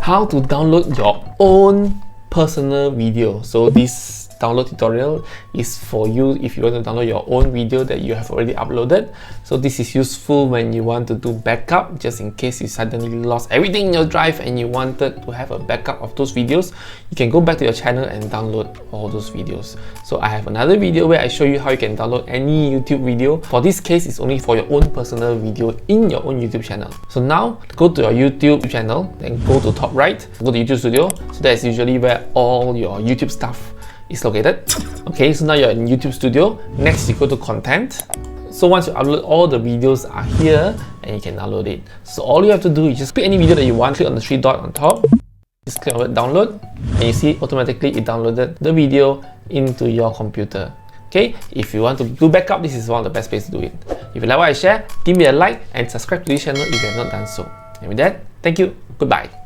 how to download your own personal video. So this download tutorial is for you if you want to download your own video that you have already uploaded. So this is useful when you want to do backup, just in case you suddenly lost everything in your drive and you wanted to have a backup of those videos. You can go back to your channel and download all those videos. So I have another video where I show you how you can download any YouTube video. For this case, it's only for your own personal video in your own YouTube channel. So now go to your YouTube channel, then go to top right, go to YouTube Studio. So that's usually where all your YouTube stuff is located. Okay, so now you're in YouTube Studio. Next, you go to content. So once you upload, all the videos are here and you can download it. So all you have to do is just pick any video that you want, click on the three dots on top, just click on it, download, and you see automatically it downloaded the video into your computer. Okay, if you want to do backup, this is one of the best ways to do it. If you like what I share, give me a like and subscribe to this channel if you have not done so. And with that, thank you, goodbye.